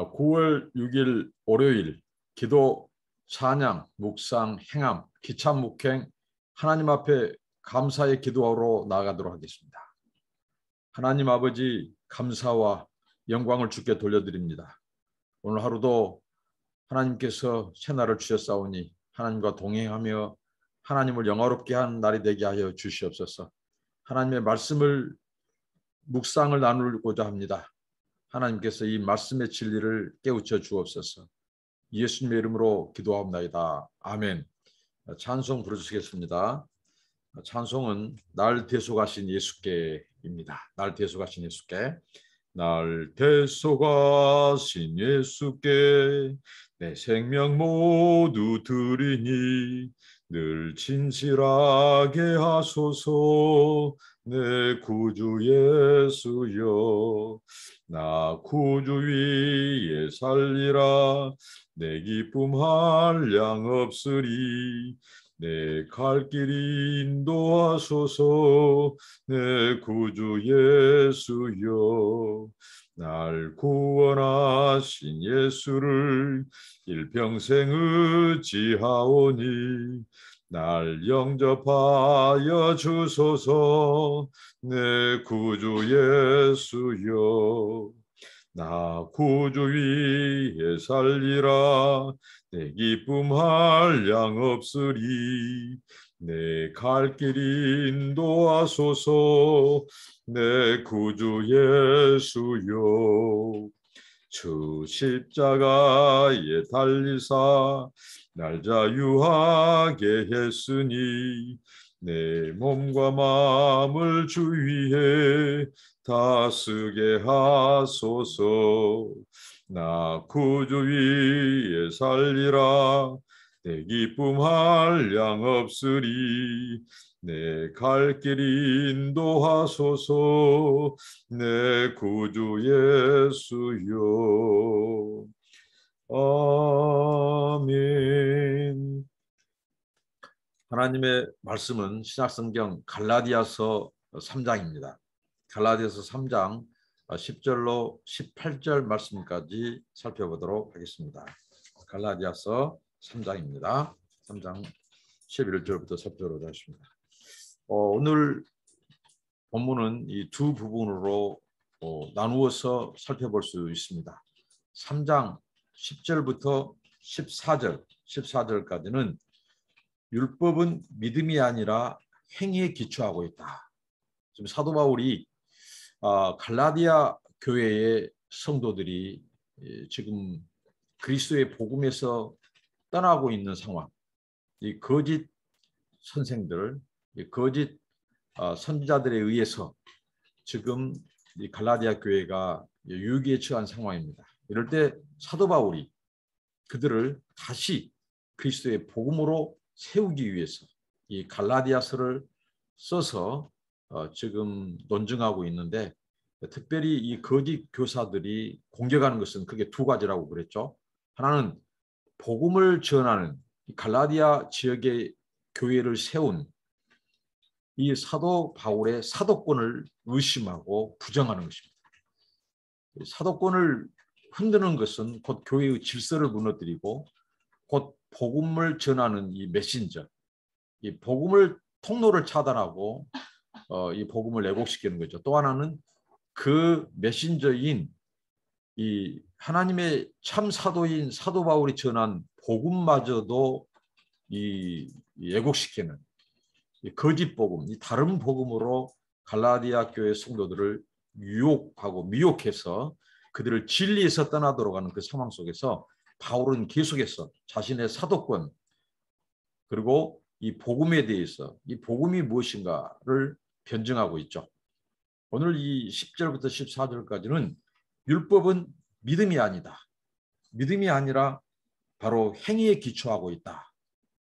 9월 6일 월요일 기도, 찬양, 묵상, 행함, 기참 묵행 하나님 앞에 감사의 기도하러 나아가도록 하겠습니다. 하나님 아버지, 감사와 영광을 주께 돌려드립니다. 오늘 하루도 하나님께서 새날을 주셨사오니 하나님과 동행하며 하나님을 영화롭게 한 날이 되게 하여 주시옵소서. 하나님의 말씀을 묵상을 나누고자 합니다. 하나님께서 이 말씀의 진리를 깨우쳐 주옵소서. 예수님의 이름으로 기도합나이다. 아멘. 찬송 부르시겠습니다. 찬송은 날 대속하신 예수께입니다. 날 대속하신 예수께. 날 대속하신 예수께 내 생명 모두 드리니 늘 진실하게 하소서. 내 구주 예수여, 나 구주 위에 살리라. 내 기쁨 한량 없으리. 내 갈 길 인도하소서. 내 구주 예수여, 날 구원하신 예수를 일평생 의지하오니 날 영접하여 주소서. 내 구주 예수여, 나 구주 위에 살리라. 내 기쁨 한량 없으리. 내 갈 길 인도하소서. 내 구주 예수여, 주 십자가에 달리사 날 자유하게 했으니 내 몸과 마음을 주 위에 다스게 하소서. 나 구주 위에 살리라. 내 기쁨 한량 없으리. 내 갈 길 인도하소서. 내 구주 예수여. 아멘. 하나님의 말씀은 신약성경 갈라디아서 3장입니다. 갈라디아서 3장 10절로 18절 말씀까지 살펴보도록 하겠습니다. 갈라디아서 3장입니다. 3장 11절부터 10절로 하십니다. 오늘 본문은 이 두 부분으로 나누어서 살펴볼 수 있습니다. 3장 10절부터 14절까지는 율법은 믿음이 아니라 행위에 기초하고 있다. 지금 사도 바울이 갈라디아 교회의 성도들이 지금 그리스도의 복음에서 떠나고 있는 상황, 이 거짓 선생들, 이 거짓 선지자들에 의해서 지금 이 갈라디아 교회가 유기에 처한 상황입니다. 이럴 때 사도 바울이 그들을 다시 그리스도의 복음으로 세우기 위해서 이 갈라디아서를 써서 지금 논증하고 있는데, 특별히 이 거짓 교사들이 공격하는 것은 크게 두 가지라고 그랬죠. 하나는 복음을 전하는 갈라디아 지역의 교회를 세운 이 사도 바울의 사도권을 의심하고 부정하는 것입니다. 사도권을 흔드는 것은 곧 교회의 질서를 무너뜨리고 곧 복음을 전하는 이 메신저, 이 복음을 통로를 차단하고 이 복음을 왜곡시키는 거죠. 또 하나는 그 메신저인 이 하나님의 참 사도인 사도 바울이 전한 복음마저도 이 왜곡시키는 이 거짓 복음, 이 다른 복음으로 갈라디아 교회 성도들을 유혹하고 미혹해서 그들을 진리에서 떠나도록 하는 그 상황 속에서 바울은 계속해서 자신의 사도권 그리고 이 복음에 대해서 이 복음이 무엇인가를 변증하고 있죠. 오늘 이 10절부터 14절까지는 율법은 믿음이 아니다. 믿음이 아니라 바로 행위에 기초하고 있다.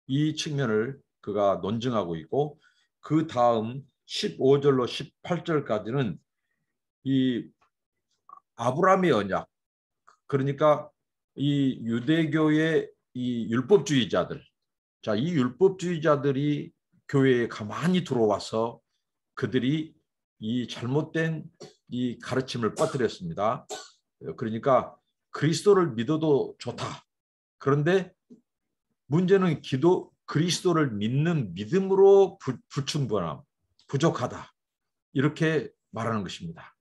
이 측면을 그가 논증하고 있고, 그 다음 15절로 18절까지는 이 아브라함의 언약, 그러니까 이 유대교의 이 율법주의자들, 자, 이 율법주의자들이 교회에 가만히 들어와서 그들이 이 잘못된 이 가르침을 빠뜨렸습니다. 그러니까 그리스도를 믿어도 좋다. 그런데 문제는 그리스도를 믿는 믿음으로 불충분함, 부족하다. 이렇게 말하는 것입니다.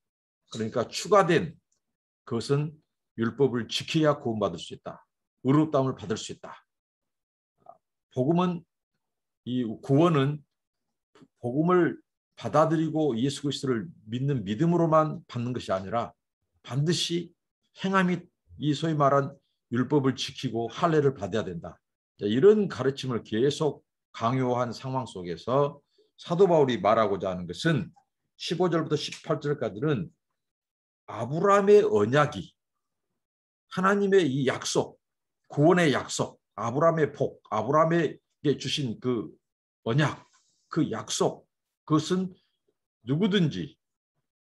그러니까 추가된 그것은 율법을 지켜야 구원받을 수 있다. 의롭다움을 받을 수 있다. 이 구원은 복음을 받아들이고 예수 그리스도를 믿는 믿음으로만 받는 것이 아니라 반드시 행함이 이 소위 말한 율법을 지키고 할례를 받아야 된다. 이런 가르침을 계속 강요한 상황 속에서 사도 바울이 말하고자 하는 것은 15절부터 18절까지는 아브라함의 언약이 하나님의 이 약속, 구원의 약속, 아브라함의 복, 아브라함에게 주신 그 언약, 그 약속, 그것은 누구든지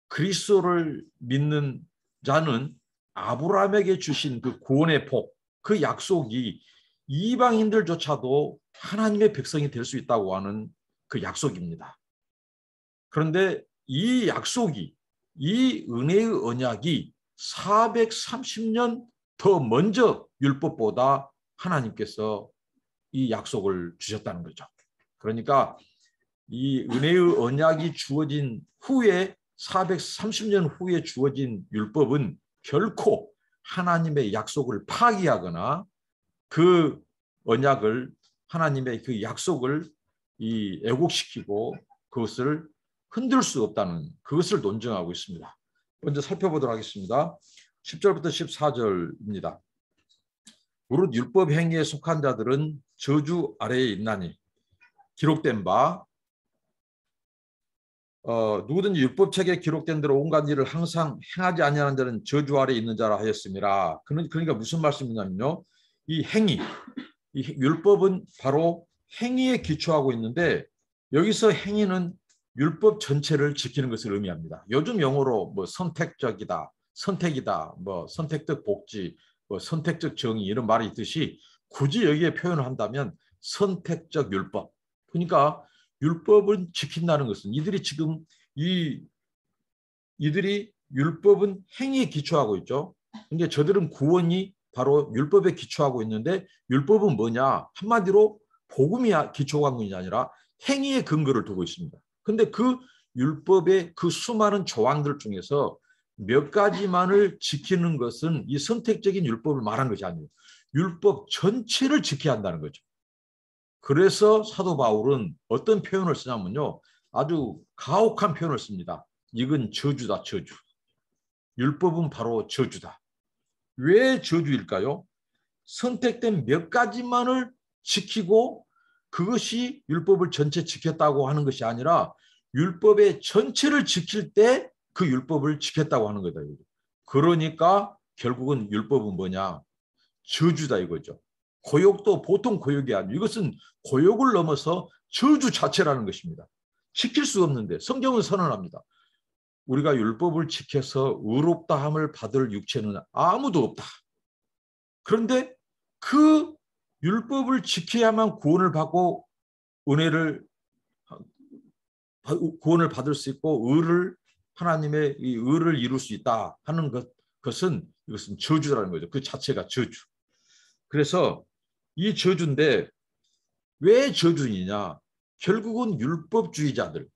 그리스도를 믿는 자는 아브라함에게 주신 그 구원의 복, 그 약속이 이방인들조차도 하나님의 백성이 될 수 있다고 하는 그 약속입니다. 그런데 이 약속이, 이 은혜의 언약이 430년 더 먼저 율법보다 하나님께서 이 약속을 주셨다는 거죠. 그러니까 이 은혜의 언약이 주어진 후에 430년 후에 주어진 율법은 결코 하나님의 약속을 파기하거나 그 언약을 하나님의 그 약속을 애곡시키고 그것을 흔들 수 없다는 그것을 논증하고 있습니다. 먼저 살펴보도록 하겠습니다. 10절부터 14절입니다. 무릇 율법 행위에 속한 자들은 저주 아래에 있나니 기록된 바 누구든지 율법책에 기록된 대로 온갖 일을 항상 행하지 아니하는 자는 저주 아래에 있는 자라 하였음이라. 그러니까 무슨 말씀이냐면요. 이 율법은 바로 행위에 기초하고 있는데 여기서 행위는 율법 전체를 지키는 것을 의미합니다. 요즘 용어로 뭐 선택적이다, 선택이다, 뭐 선택적 복지, 뭐 선택적 정의 이런 말이 있듯이 굳이 여기에 표현을 한다면 선택적 율법. 그러니까 율법을 지킨다는 것은 이들이 율법은 행위에 기초하고 있죠. 근데 저들은 구원이 바로 율법에 기초하고 있는데 율법은 뭐냐? 한마디로 복음이 기초관문이 아니라 행위의 근거를 두고 있습니다. 근데 그 율법의 그 수많은 조항들 중에서 몇 가지만을 지키는 것은 이 선택적인 율법을 말한 것이 아니에요. 율법 전체를 지켜야 한다는 거죠. 그래서 사도 바울은 어떤 표현을 쓰냐면요. 아주 가혹한 표현을 씁니다. 이건 저주다, 저주. 율법은 바로 저주다. 왜 저주일까요? 선택된 몇 가지만을 지키고 그것이 율법을 전체 지켰다고 하는 것이 아니라 율법의 전체를 지킬 때 그 율법을 지켰다고 하는 거다. 그러니까 결국은 율법은 뭐냐? 저주다 이거죠. 고욕도 보통 고욕이 아니에요. 이것은 고욕을 넘어서 저주 자체라는 것입니다. 지킬 수 없는데 성경은 선언합니다. 우리가 율법을 지켜서 의롭다함을 받을 육체는 아무도 없다. 그런데 그 율법을 지켜야만 구원을 받고 구원을 받을 수 있고 하나님의 이 의를 이룰 수 있다 하는 이것은 저주라는 거죠. 그 자체가 저주. 그래서 이 저주인데 왜 저주이냐? 결국은 율법주의자들,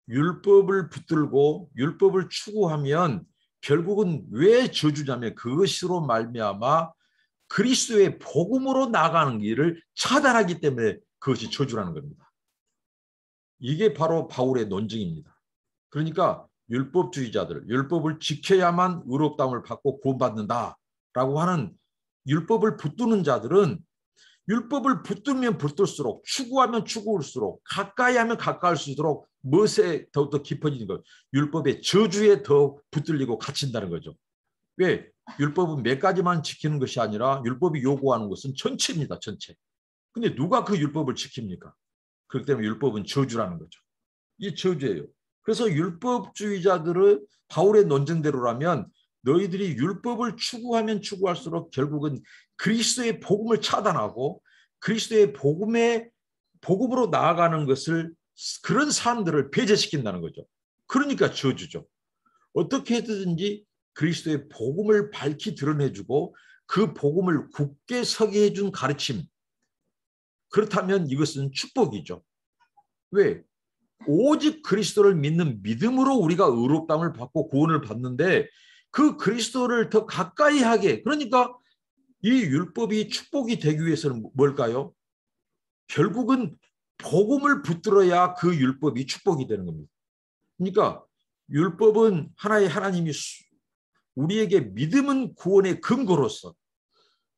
율법을 붙들고 율법을 추구하면 결국은 왜 저주냐면 그것으로 말미암아 그리스도의 복음으로 나가는 길을 차단하기 때문에 그것이 저주라는 겁니다. 이게 바로 바울의 논증입니다. 그러니까 율법주의자들, 율법을 지켜야만 의롭다움을 받고 구원받는다라고 하는 율법을 붙드는 자들은 율법을 붙들면 붙들수록 추구하면 추구할수록 가까이 하면 가까울수록 멋에 더욱더 깊어지는 것. 율법의 저주에 더 붙들리고 갇힌다는 거죠. 왜? 율법은 몇 가지만 지키는 것이 아니라 율법이 요구하는 것은 전체입니다. 전체. 근데 누가 그 율법을 지킵니까? 그렇기 때문에 율법은 저주라는 거죠. 이 저주예요. 그래서 율법주의자들은 바울의 논증대로라면 너희들이 율법을 추구하면 추구할수록 결국은 그리스도의 복음을 차단하고 그리스도의 복음으로 나아가는 것을 그런 사람들을 배제시킨다는 거죠. 그러니까 저주죠. 어떻게 해든지 그리스도의 복음을 밝히 드러내주고 그 복음을 굳게 서게 해준 가르침. 그렇다면 이것은 축복이죠. 왜? 오직 그리스도를 믿는 믿음으로 우리가 의롭다함을 받고 구원을 받는데 그 그리스도를 더 가까이 하게, 그러니까 이 율법이 축복이 되기 위해서는 뭘까요? 결국은 복음을 붙들어야 그 율법이 축복이 되는 겁니다. 그러니까 율법은 하나님이 우리에게 믿음은 구원의 근거로서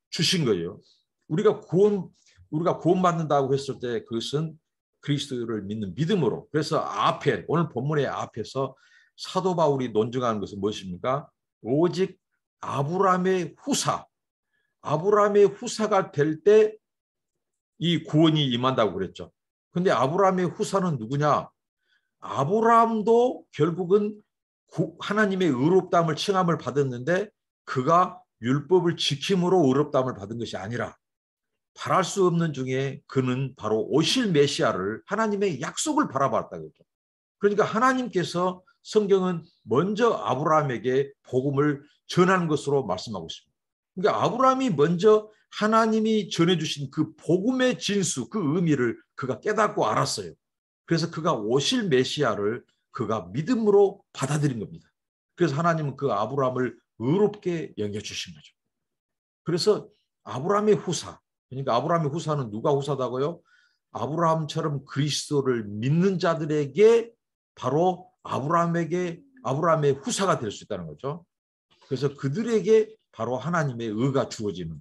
주신 거예요. 우리가 구원받는다고 했을 때 그것은 그리스도를 믿는 믿음으로. 그래서 오늘 본문의 앞에서 사도 바울이 논증하는 것은 무엇입니까? 오직 아브라함의 후사가 될 때 이 구원이 임한다고 그랬죠. 근데 아브라함의 후사는 누구냐? 아브라함도 결국은 하나님의 의롭다함을 칭함을 받았는데 그가 율법을 지킴으로 의롭다함을 받은 것이 아니라 바랄 수 없는 중에 그는 바로 오실 메시아를 하나님의 약속을 바라봤다고 했죠. 그러니까 하나님께서 성경은 먼저 아브라함에게 복음을 전한 것으로 말씀하고 있습니다. 그러니까 아브라함이 먼저 하나님이 전해주신 그 복음의 진수, 그 의미를 그가 깨닫고 알았어요. 그래서 그가 오실 메시아를 그가 믿음으로 받아들인 겁니다. 그래서 하나님은 그 아브라함을 의롭게 여겨주신 거죠. 그래서 아브라함의 후사, 그러니까 아브라함의 후사는 누가 후사다고요? 아브라함처럼 그리스도를 믿는 자들에게 바로 아브라함의 후사가 될 수 있다는 거죠. 그래서 그들에게 바로 하나님의 의가 주어지는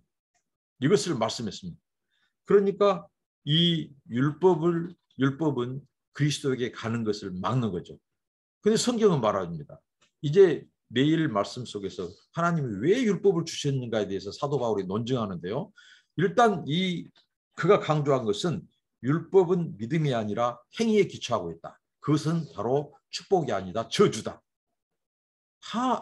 이것을 말씀했습니다. 그러니까 이 율법은 그리스도에게 가는 것을 막는 거죠. 그런데 성경은 말합니다. 이제 매일 말씀 속에서 하나님이 왜 율법을 주셨는가에 대해서 사도 바울이 논증하는데요. 일단 그가 강조한 것은 율법은 믿음이 아니라 행위에 기초하고 있다. 그것은 바로 축복이 아니다. 저주다.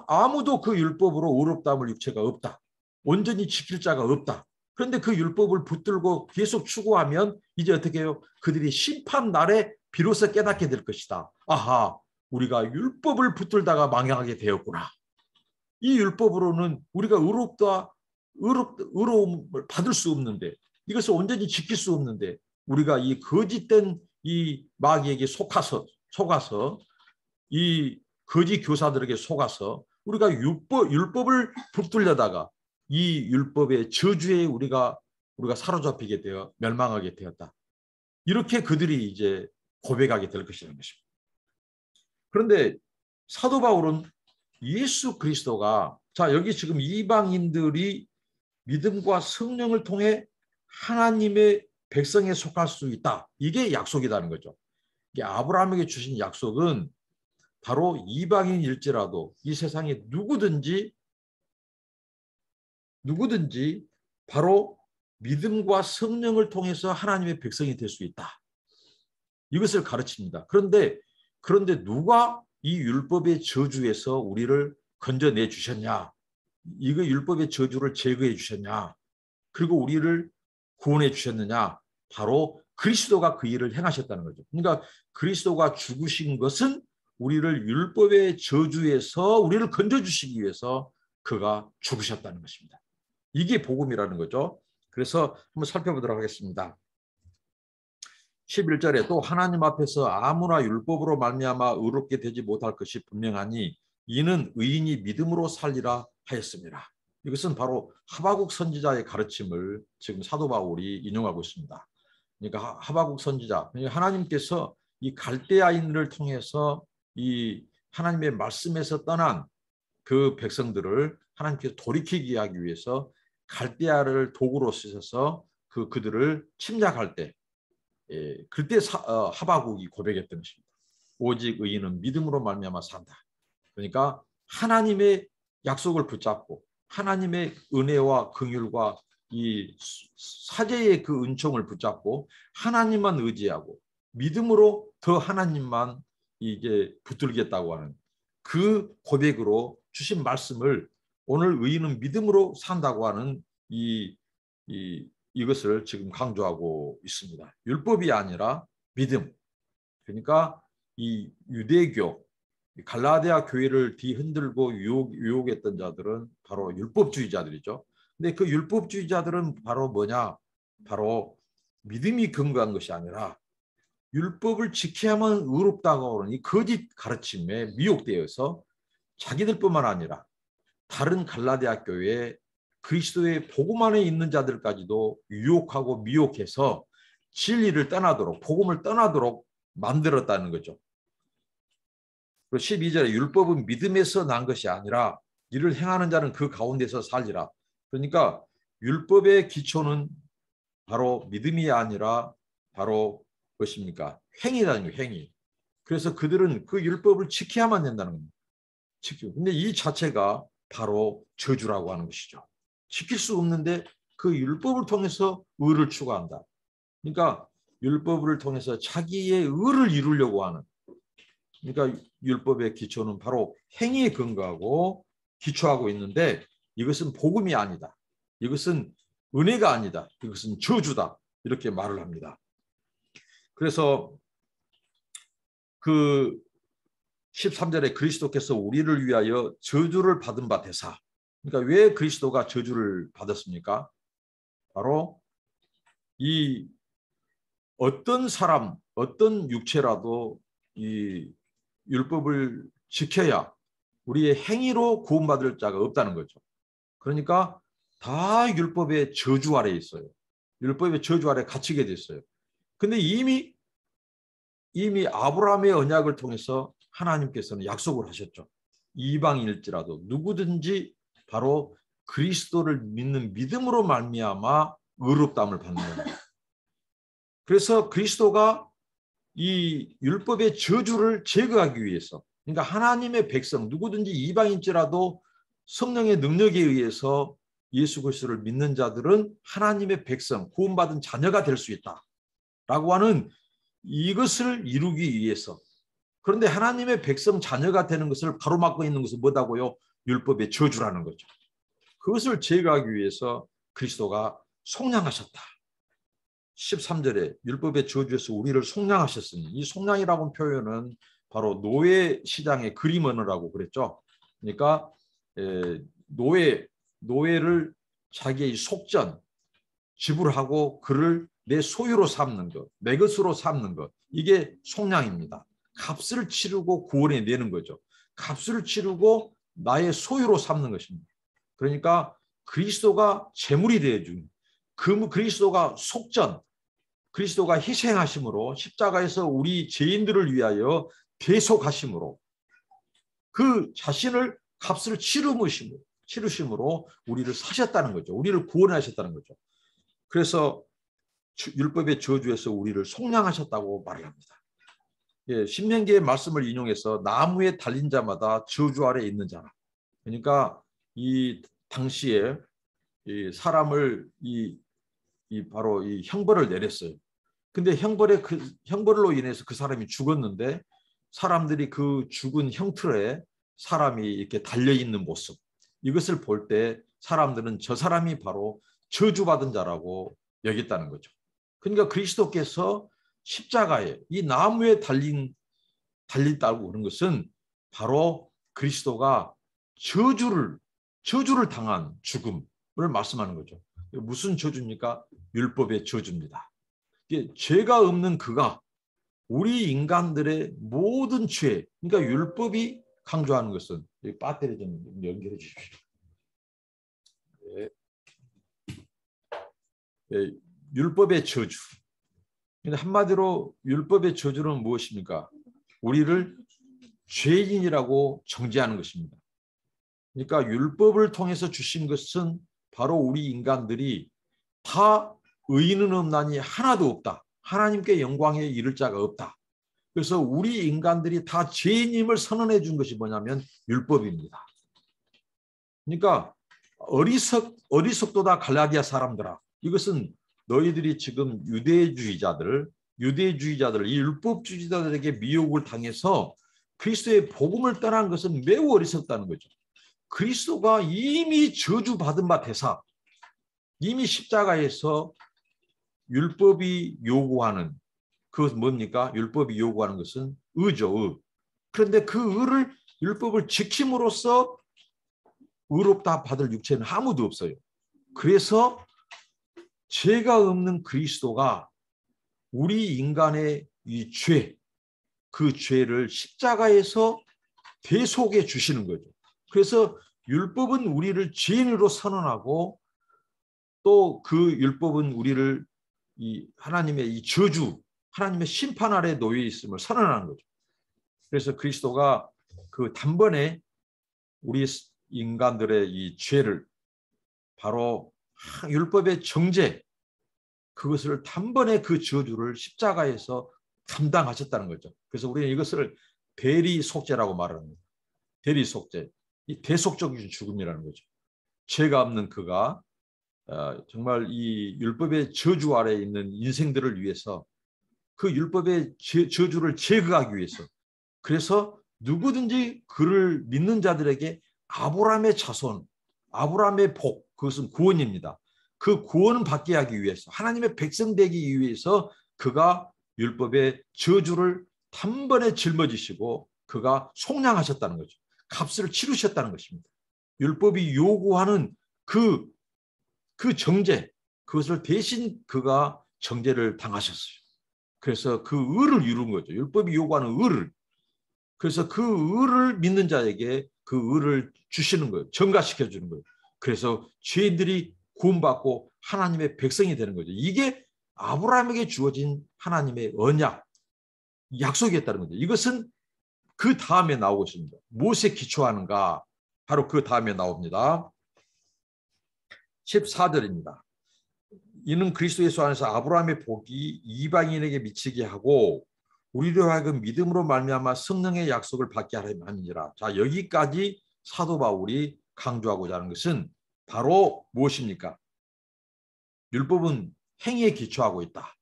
아무도 그 율법으로 의롭다함을 육체가 없다. 온전히 지킬 자가 없다. 그런데 그 율법을 붙들고 계속 추구하면 이제 어떻게 해요? 그들이 심판 날에 비로소 깨닫게 될 것이다. 아하, 우리가 율법을 붙들다가 망하게 되었구나. 이 율법으로는 우리가 의로움을 받을 수 없는데, 이것을 온전히 지킬 수 없는데, 우리가 이 거짓된 이 마귀에게 속아서 이 거짓 교사들에게 속아서 우리가 율법을 붙들려다가 이 율법의 저주에 우리가 사로잡히게 되어 멸망하게 되었다. 이렇게 그들이 이제 고백하게 될 것이라는 것입니다. 그런데 사도 바울은 예수 그리스도가, 자, 여기 지금 이방인들이 믿음과 성령을 통해 하나님의 백성에 속할 수 있다. 이게 약속이라는 거죠. 이게 아브라함에게 주신 약속은 바로 이방인일지라도 이 세상에 누구든지 바로 믿음과 성령을 통해서 하나님의 백성이 될 수 있다. 이것을 가르칩니다. 그런데 누가 이 율법의 저주에서 우리를 건져내 주셨냐? 이거 율법의 저주를 제거해 주셨냐? 그리고 우리를 구원해 주셨느냐? 바로 그리스도가 그 일을 행하셨다는 거죠. 그러니까 그리스도가 죽으신 것은 우리를 율법의 저주에서 우리를 건져주시기 위해서 그가 죽으셨다는 것입니다. 이게 복음이라는 거죠. 그래서 한번 살펴보도록 하겠습니다. 11절에 또 하나님 앞에서 아무나 율법으로 말미암아 의롭게 되지 못할 것이 분명하니 이는 의인이 믿음으로 살리라 하였습니다. 이것은 바로 하바국 선지자의 가르침을 지금 사도 바울이 인용하고 있습니다. 그러니까 하바국 선지자, 하나님께서 이 갈대아인을 통해서 이 하나님의 말씀에서 떠난 그 백성들을 하나님께서 돌이키게 하기 위해서 갈대아를 도구로 쓰셔서 그들을 침략할 때, 그때 하바국이 고백했던 것입니다. 오직 의인은 믿음으로 말미암아 산다. 그러니까 하나님의 약속을 붙잡고 하나님의 은혜와 긍휼과 이 사제의 그 은총을 붙잡고 하나님만 의지하고 믿음으로 더 하나님만 이게 붙들겠다고 하는 그 고백으로 주신 말씀을 오늘 의인은 믿음으로 산다고 하는 이것을 지금 강조하고 있습니다. 율법이 아니라 믿음. 그러니까 이 유대교, 갈라디아 교회를 뒤흔들고 유혹했던 자들은 바로 율법주의자들이죠. 근데 그 율법주의자들은 바로 뭐냐? 바로 믿음이 근거한 것이 아니라 율법을 지켜야만 의롭다고 하는 이 거짓 가르침에 미혹되어서 자기들뿐만 아니라 다른 갈라디아 교회에 그리스도의 복음 안에 있는 자들까지도 유혹하고 미혹해서 진리를 떠나도록, 복음을 떠나도록 만들었다는 거죠. 그리고 12절에 율법은 믿음에서 난 것이 아니라 이를 행하는 자는 그 가운데서 살리라. 그러니까 율법의 기초는 바로 믿음이 아니라 바로 무엇입니까? 행위라는 거예요. 행위. 그래서 그들은 그 율법을 지켜야만 된다는 겁니다. 근데 이 자체가 바로 저주라고 하는 것이죠. 지킬 수 없는데 그 율법을 통해서 의를 추구한다. 그러니까 율법을 통해서 자기의 의를 이루려고 하는, 그러니까 율법의 기초는 바로 행위에 근거하고 기초하고 있는데 이것은 복음이 아니다. 이것은 은혜가 아니다. 이것은 저주다. 이렇게 말을 합니다. 그래서 그 13절에 그리스도께서 우리를 위하여 저주를 받은 바 되사. 그러니까 왜 그리스도가 저주를 받았습니까? 바로 이 어떤 사람, 어떤 육체라도 이 율법을 지켜야 우리의 행위로 구원받을 자가 없다는 거죠. 그러니까 다 율법의 저주 아래 있어요. 율법의 저주 아래 갇히게 됐어요. 근데 이미 아브라함의 언약을 통해서 하나님께서는 약속을 하셨죠. 이방인일지라도 누구든지 바로 그리스도를 믿는 믿음으로 말미암아 의롭다함을 받는 겁니다. 그래서 그리스도가 이 율법의 저주를 제거하기 위해서, 그러니까 하나님의 백성 누구든지 이방인일지라도 성령의 능력에 의해서 예수 그리스도를 믿는 자들은 하나님의 백성, 구원받은 자녀가 될 수 있다라고 하는 이것을 이루기 위해서. 그런데 하나님의 백성 자녀가 되는 것을 가로막고 있는 것은 뭐다고요? 율법의 저주라는 거죠. 그것을 제거하기 위해서 그리스도가 속량하셨다. 13절에 율법의 저주에서 우리를 속량하셨으니, 이 속량이라고 표현은 바로 노예 시장의 그림 언어라고 그랬죠. 그러니까 노예를 자기의 속전, 지불하고 그를 내 소유로 삼는 것, 내 것으로 삼는 것, 이게 속량입니다. 값을 치르고 구원해 내는 거죠. 값을 치르고 나의 소유로 삼는 것입니다. 그러니까 그리스도가 제물이 되어준, 그리스도가 속전, 그리스도가 희생하심으로 십자가에서 우리 죄인들을 위하여 대속하심으로 그 자신을 값을 치르심으로 우리를 사셨다는 거죠. 우리를 구원하셨다는 거죠. 그래서 율법의 저주에서 우리를 속량하셨다고 말을 합니다. 신명기의 말씀을 인용해서 나무에 달린 자마다 저주 아래 있는 자라. 그러니까 이 당시에 이 사람을 바로 이 형벌을 내렸어요. 근데 형벌로 인해서 그 사람이 죽었는데 사람들이 그 죽은 형틀에 사람이 이렇게 달려 있는 모습, 이것을 볼 때 사람들은 저 사람이 바로 저주받은 자라고 여겼다는 거죠. 그러니까 그리스도께서 십자가에 이 나무에 달린다고 하는 것은 바로 그리스도가 저주를 당한 죽음을 말씀하는 거죠. 무슨 저주입니까? 율법의 저주입니다. 죄가 없는 그가 우리 인간들의 모든 죄, 그러니까 율법이 강조하는 것은, 배터리 좀 연결해 주십시오. 율법의 저주. 한마디로 율법의 저주는 무엇입니까? 우리를 죄인이라고 정죄하는 것입니다. 그러니까 율법을 통해서 주신 것은 바로 우리 인간들이 다 의인은 없나니 하나도 없다. 하나님께 영광에 이를 자가 없다. 그래서 우리 인간들이 다 죄인임을 선언해 준 것이 뭐냐면 율법입니다. 그러니까 어리석도다 갈라디아 사람들아. 이것은 너희들이 지금 유대주의자들 이 율법주의자들에게 미혹을 당해서 그리스도의 복음을 떠난 것은 매우 어리석다는 거죠. 그리스도가 이미 저주받은 바 되사 이미 십자가에서 율법이 요구하는, 그것은 뭡니까? 율법이 요구하는 것은 의죠. 의. 그런데 그 의를 율법을 지킴으로써 의롭다 받을 육체는 아무도 없어요. 그래서 죄가 없는 그리스도가 우리 인간의 이 죄, 그 죄를 십자가에서 대속해 주시는 거죠. 그래서 율법은 우리를 죄인으로 선언하고 또 그 율법은 우리를 이 하나님의 이 저주, 하나님의 심판 아래 놓여 있음을 선언하는 거죠. 그래서 그리스도가 그 단번에 우리 인간들의 이 죄를 바로 율법의 정죄, 그것을 단번에 그 저주를 십자가에서 감당하셨다는 거죠. 그래서 우리는 이것을 대리속죄라고 말합니다. 대리속죄, 이 대속적인 죽음이라는 거죠. 죄가 없는 그가 정말 이 율법의 저주 아래에 있는 인생들을 위해서 그 율법의 저주를 제거하기 위해서, 그래서 누구든지 그를 믿는 자들에게 아브라함의 자손, 아브라함의 복, 그것은 구원입니다. 그 구원을 받게 하기 위해서, 하나님의 백성 되기 위해서 그가 율법의 저주를 단번에 짊어지시고 그가 속량하셨다는 거죠. 값을 치르셨다는 것입니다. 율법이 요구하는 그 정죄, 그것을 대신 그가 정죄를 당하셨어요. 그래서 그 의를 이룬 거죠. 율법이 요구하는 의를. 그래서 그 의를 믿는 자에게 그 의를 주시는 거예요. 증가시켜 주는 거예요. 그래서 죄인들이 구원받고 하나님의 백성이 되는 거죠. 이게 아브라함에게 주어진 하나님의 언약, 약속이었다는 거죠. 이것은 그 다음에 나오고 있습니다. 무엇에 기초하는가? 바로 그 다음에 나옵니다. 14절입니다. 이는 그리스도 예수 안에서 아브라함의 복이 이방인에게 미치게 하고 우리로 하여금 믿음으로 말미암아 성령의 약속을 받게 하려 함이니라. 자, 여기까지 사도 바울이 강조하고자 하는 것은 바로 무엇입니까? 율법은 행위에 기초하고 있다.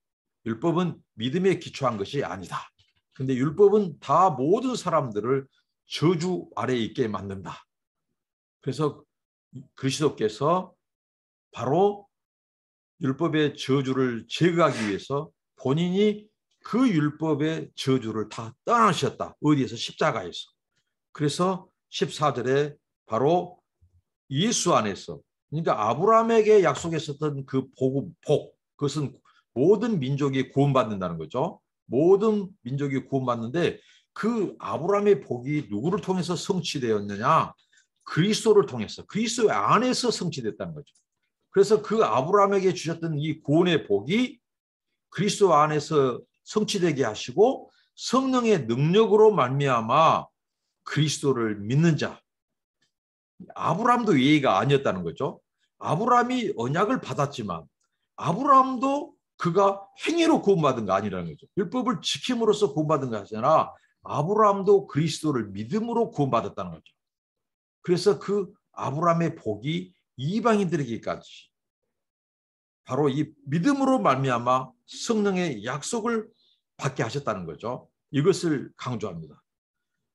율법은 믿음에 기초한 것이 아니다. 근데 율법은 다 모든 사람들을 저주 아래에 있게 만든다. 그래서 그리스도께서 바로 율법의 저주를 제거하기 위해서 본인이 그 율법의 저주를 다 떠나셨다. 어디에서? 십자가에서. 그래서 14절에 바로 예수 안에서, 그러니까 아브라함에게 약속했었던 그 복, 그것은 모든 민족이 구원받는다는 거죠. 모든 민족이 구원받는데 그 아브라함의 복이 누구를 통해서 성취되었느냐? 그리스도를 통해서, 그리스도 안에서 성취됐다는 거죠. 그래서 그 아브라함에게 주셨던 이 구원의 복이 그리스도 안에서 성취되게 하시고 성령의 능력으로 말미암아 그리스도를 믿는 자, 아브라함도 예의가 아니었다는 거죠. 아브라함이 언약을 받았지만 아브라함도 그가 행위로 구원받은 거 아니라는 거죠. 율법을 지킴으로써 구원받은 것이 아니라 아브라함도 그리스도를 믿음으로 구원받았다는 거죠. 그래서 그 아브라함의 복이 이방인들에게까지 바로 이 믿음으로 말미암아 성령의 약속을 받게 하셨다는 거죠. 이것을 강조합니다.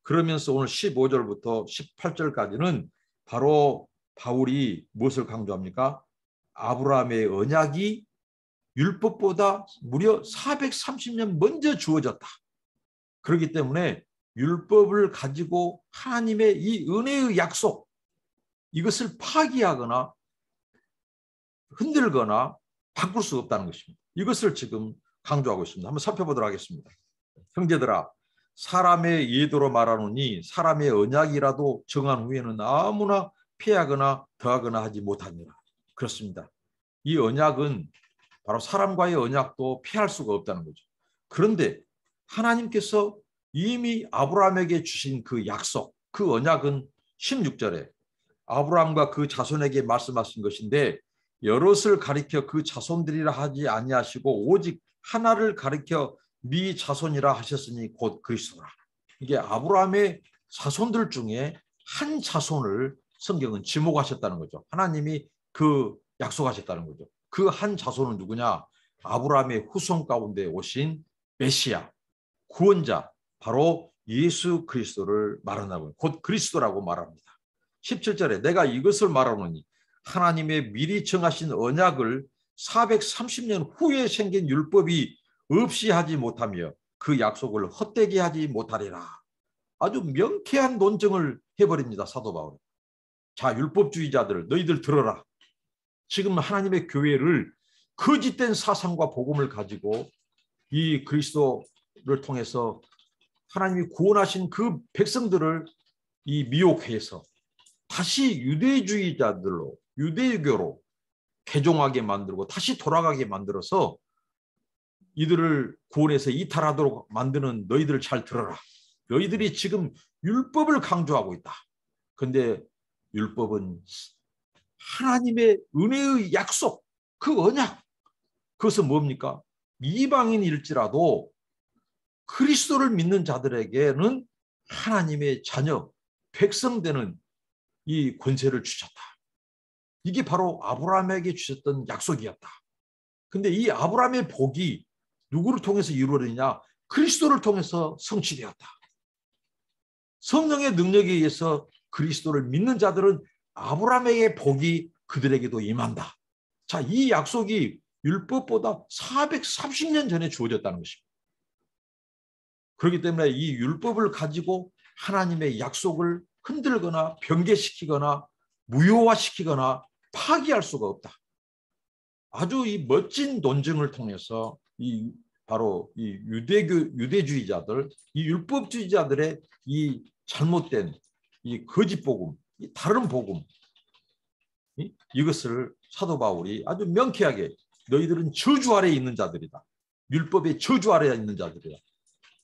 그러면서 오늘 15절부터 18절까지는 바로 바울이 무엇을 강조합니까? 아브라함의 언약이 율법보다 무려 430년 먼저 주어졌다. 그렇기 때문에 율법을 가지고 하나님의 이 은혜의 약속, 이것을 파기하거나 흔들거나 바꿀 수 없다는 것입니다. 이것을 지금 강조하고 있습니다. 한번 살펴보도록 하겠습니다. 형제들아, 사람의 예도로 말하노니 사람의 언약이라도 정한 후에는 아무나 피하거나 더하거나 하지 못하니라. 그렇습니다. 이 언약은 바로 사람과의 언약도 피할 수가 없다는 거죠. 그런데 하나님께서 이미 아브라함에게 주신 그 약속, 그 언약은 16절에 아브라함과 그 자손에게 말씀하신 것인데 여럿을 가리켜 그 자손들이라 하지 아니하시고 오직 하나를 가리켜 네 자손이라 하셨으니 곧 그리스도라. 이게 아브라함의 자손들 중에 한 자손을 성경은 지목하셨다는 거죠. 하나님이 그 약속하셨다는 거죠. 그 한 자손은 누구냐? 아브라함의 후손 가운데 오신 메시아, 구원자, 바로 예수 그리스도를 말한다고, 곧 그리스도라고 말합니다. 17절에 내가 이것을 말하노니 하나님의 미리 정하신 언약을 430년 후에 생긴 율법이 없이 하지 못하며 그 약속을 헛되게 하지 못하리라. 아주 명쾌한 논증을 해버립니다. 사도 바울. 자, 율법주의자들 너희들 들어라. 지금 하나님의 교회를 거짓된 사상과 복음을 가지고 이 그리스도를 통해서 하나님이 구원하신 그 백성들을 이 미혹해서 다시 유대주의자들로, 유대교로 개종하게 만들고 다시 돌아가게 만들어서 이들을 구원해서 이탈하도록 만드는 너희들 잘 들어라. 너희들이 지금 율법을 강조하고 있다. 그런데 율법은 하나님의 은혜의 약속, 그 언약, 그것은 뭡니까? 이방인일지라도 그리스도를 믿는 자들에게는 하나님의 자녀, 백성 되는 이 권세를 주셨다. 이게 바로 아브라함에게 주셨던 약속이었다. 근데 이 아브라함의 복이 누구를 통해서 이루어지냐? 그리스도를 통해서 성취되었다. 성령의 능력에 의해서 그리스도를 믿는 자들은 아브라함에게 복이 그들에게도 임한다. 자, 이 약속이 율법보다 430년 전에 주어졌다는 것입니다. 그렇기 때문에 이 율법을 가지고 하나님의 약속을 흔들거나 변개시키거나 무효화시키거나 파기할 수가 없다. 아주 이 멋진 논증을 통해서 바로 이 유대주의자들, 이 율법주의자들의 이 잘못된 이 거짓 복음, 이 다른 복음, 이것을 사도 바울이 아주 명쾌하게 너희들은 저주 아래에 있는 자들이다. 율법의 저주 아래에 있는 자들이다.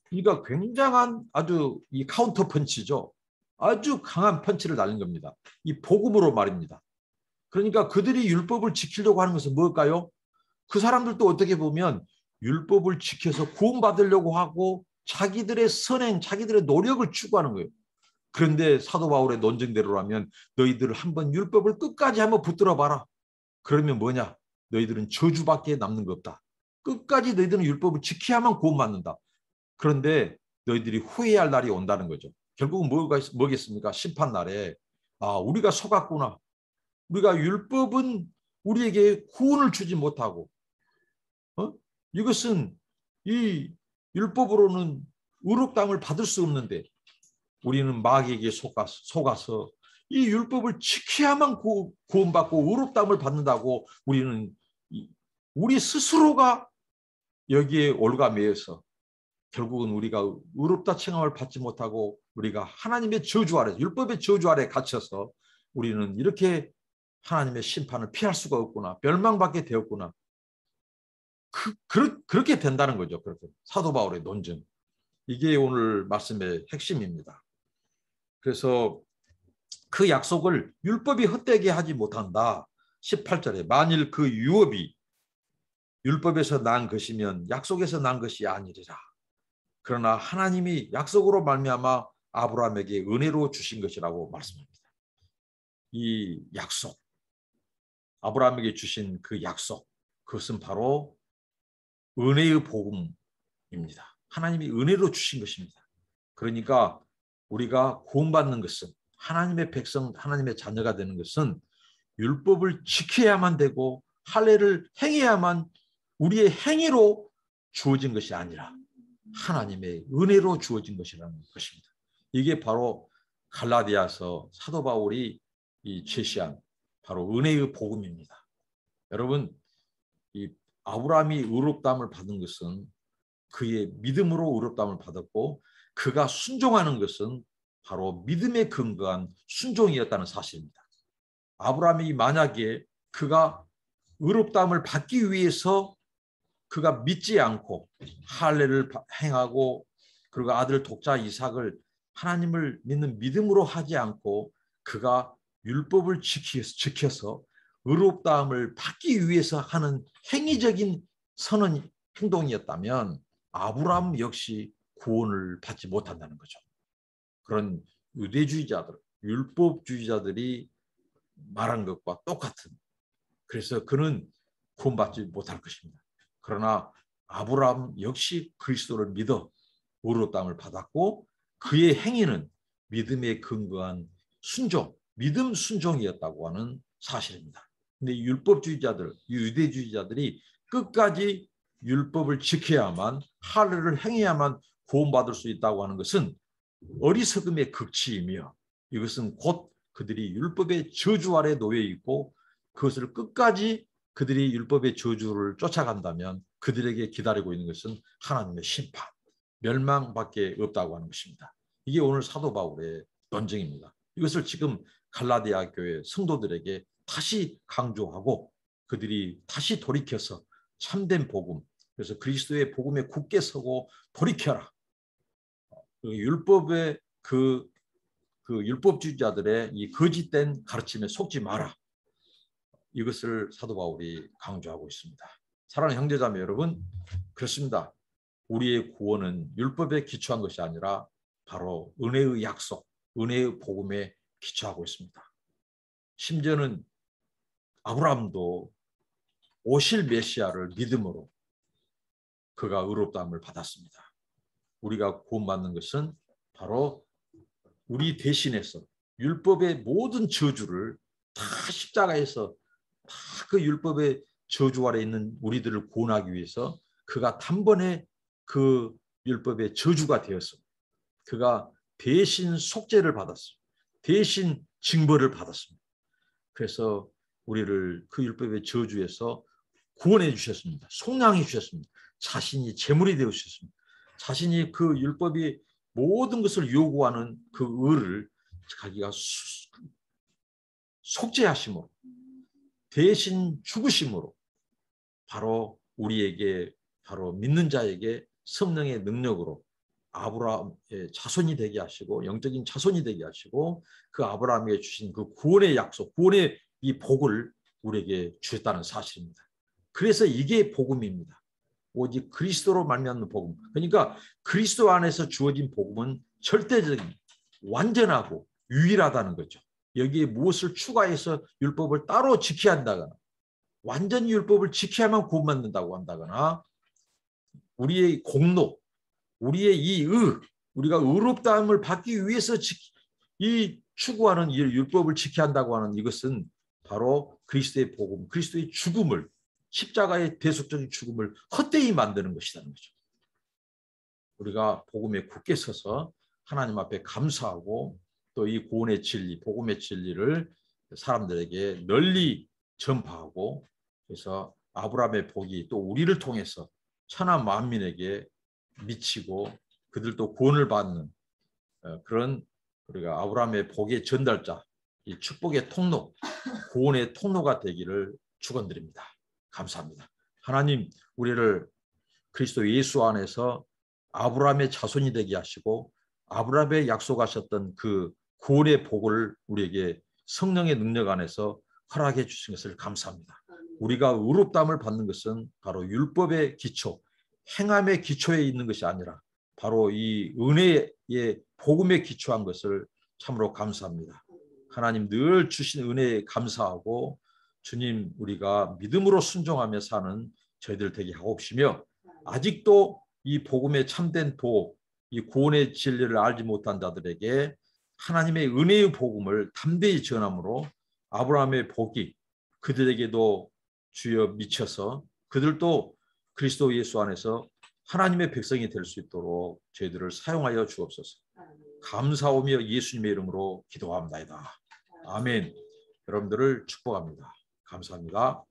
그러니까 굉장한 아주 이 카운터 펀치죠. 아주 강한 펀치를 날린 겁니다. 이 복음으로 말입니다. 그러니까 그들이 율법을 지키려고 하는 것은 뭘까요? 그 사람들도 어떻게 보면 율법을 지켜서 구원받으려고 하고 자기들의 선행, 자기들의 노력을 추구하는 거예요. 그런데 사도 바울의 논증대로라면 너희들 한번 율법을 끝까지 한번 붙들어 봐라. 그러면 뭐냐? 너희들은 저주밖에 남는 거 없다. 끝까지 너희들은 율법을 지켜야만 구원받는다. 그런데 너희들이 후회할 날이 온다는 거죠. 결국은 뭐겠습니까? 심판날에 우리가 속았구나. 우리가 율법은 우리에게 구원을 주지 못하고 이것은 이 율법으로는 의롭다함을 받을 수 없는데 우리는 마귀에게 속아서 이 율법을 지켜야만 구원받고 의롭다함을 받는다고 우리 스스로가 여기에 올가매여서 결국은 우리가 의롭다 칭함을 받지 못하고 우리가 하나님의 저주 아래, 율법의 저주 아래 갇혀서 우리는 이렇게 하나님의 심판을 피할 수가 없구나. 멸망받게 되었구나. 그렇게 된다는 거죠. 그렇게 사도 바울의 논증. 이게 오늘 말씀의 핵심입니다. 그래서 그 약속을 율법이 헛되게 하지 못한다. 18절에 만일 그 유업이 율법에서 난 것이면 약속에서 난 것이 아니리라. 그러나 하나님이 약속으로 말미암아 아브라함에게 은혜로 주신 것이라고 말씀합니다. 이 약속, 아브라함에게 주신 그 약속, 그것은 바로 은혜의 복음입니다. 하나님이 은혜로 주신 것입니다. 그러니까 우리가 구원받는 것은 하나님의 백성, 하나님의 자녀가 되는 것은 율법을 지켜야만 되고 할례를 행해야만 우리의 행위로 주어진 것이 아니라 하나님의 은혜로 주어진 것이라는 것입니다. 이게 바로 갈라디아서 사도 바울이 제시한 바로 은혜의 복음입니다. 여러분, 이 아브라함이 의롭다함을 받은 것은 그의 믿음으로 의롭다함을 받았고 그가 순종하는 것은 바로 믿음에 근거한 순종이었다는 사실입니다. 아브라함이 만약에 그가 의롭다함을 받기 위해서 그가 믿지 않고 할례를 행하고 그리고 아들 독자 이삭을 하나님을 믿는 믿음으로 하지 않고 그가 율법을 지켜서 의롭다함을 받기 위해서 하는 행위적인 선언 행동이었다면 아브라함 역시 구원을 받지 못한다는 거죠. 그런 유대주의자들, 율법주의자들이 말한 것과 똑같은, 그래서 그는 구원받지 못할 것입니다. 그러나 아브라함 역시 그리스도를 믿어 의롭다함을 받았고 그의 행위는 믿음에 근거한 순종, 믿음 순종이었다고 하는 사실입니다. 근데 율법주의자들, 유대주의자들이 끝까지 율법을 지켜야만, 할례를 행해야만 구원받을 수 있다고 하는 것은 어리석음의 극치이며 이것은 곧 그들이 율법의 저주 아래 놓여 있고 그것을 끝까지 그들이 율법의 저주를 쫓아간다면 그들에게 기다리고 있는 것은 하나님의 심판, 멸망밖에 없다고 하는 것입니다. 이게 오늘 사도 바울의 논증입니다. 이것을 지금 갈라디아 교회 성도들에게 다시 강조하고 그들이 다시 돌이켜서 참된 복음, 그래서 그리스도의 복음에 굳게 서고 돌이켜라. 율법의 그 율법주의자들의 이 거짓된 가르침에 속지 마라. 이것을 사도 바울이 강조하고 있습니다. 사랑하는 형제자매 여러분, 그렇습니다. 우리의 구원은 율법에 기초한 것이 아니라 바로 은혜의 약속, 은혜의 복음에 기초하고 있습니다. 심지어는 아브라함도 오실 메시아를 믿음으로 그가 의롭다함을 받았습니다. 우리가 구원받는 것은 바로 우리 대신해서 율법의 모든 저주를 다 십자가에서 다 그 율법의 저주 아래 있는 우리들을 구원하기 위해서 그가 단번에 그 율법의 저주가 되었습니다. 그가 대신 속죄를 받았습니다. 대신 징벌을 받았습니다. 그래서 우리를 그 율법의 저주에서 구원해 주셨습니다. 속량해 주셨습니다. 자신이 제물이 되어 주셨습니다. 자신이 그 율법이 모든 것을 요구하는 그 의를 자기가 속죄하심으로 대신 죽으심으로 바로 우리에게 바로 믿는 자에게 성령의 능력으로 아브라함의 자손이 되게 하시고 영적인 자손이 되게 하시고 그 아브라함에게 주신 그 구원의 약속, 구원의 이 복을 우리에게 주셨다는 사실입니다. 그래서 이게 복음입니다. 오직 그리스도로 말미암는 복음. 그러니까 그리스도 안에서 주어진 복음은 절대적인, 완전하고 유일하다는 거죠. 여기에 무엇을 추가해서 율법을 따로 지켜야 한다거나 완전히 율법을 지켜야만 구원받는다고 한다거나 우리의 공로, 우리의 이 우리가 의롭다함을 받기 위해서 이 추구하는 이 율법을 지켜야 한다고 하는 이것은 바로 그리스도의 복음, 그리스도의 죽음을 십자가의 대속적인 죽음을 헛되이 만드는 것이라는 거죠. 우리가 복음에 굳게 서서 하나님 앞에 감사하고 또 이 구원의 진리, 복음의 진리를 사람들에게 널리 전파하고 그래서 아브라함의 복이 또 우리를 통해서 천하 만민에게 미치고 그들도 구원을 받는 그런 우리가 아브라함의 복의 전달자, 이 축복의 통로, 구원의 통로가 되기를 축원드립니다. 감사합니다. 하나님 우리를 그리스도 예수 안에서 아브라함의 자손이 되게 하시고 아브라함의 약속하셨던 그 구원의 복을 우리에게 성령의 능력 안에서 허락해 주신 것을 감사합니다. 우리가 의롭다함을 받는 것은 바로 율법의 기초, 행함의 기초에 있는 것이 아니라 바로 이 은혜의 복음에 기초한 것을 참으로 감사합니다. 하나님 늘 주신 은혜에 감사하고 주님 우리가 믿음으로 순종하며 사는 저희들 되게 하옵시며 아직도 이 복음의 참된 복, 이 구원의 진리를 알지 못한 자들에게 하나님의 은혜의 복음을 담대히 전함으로 아브라함의 복이 그들에게도 주여 미쳐서 그들도 그리스도 예수 안에서 하나님의 백성이 될 수 있도록 저희들을 사용하여 주옵소서. 감사하며 예수님의 이름으로 기도합니다. 아멘. 여러분들을 축복합니다. 감사합니다.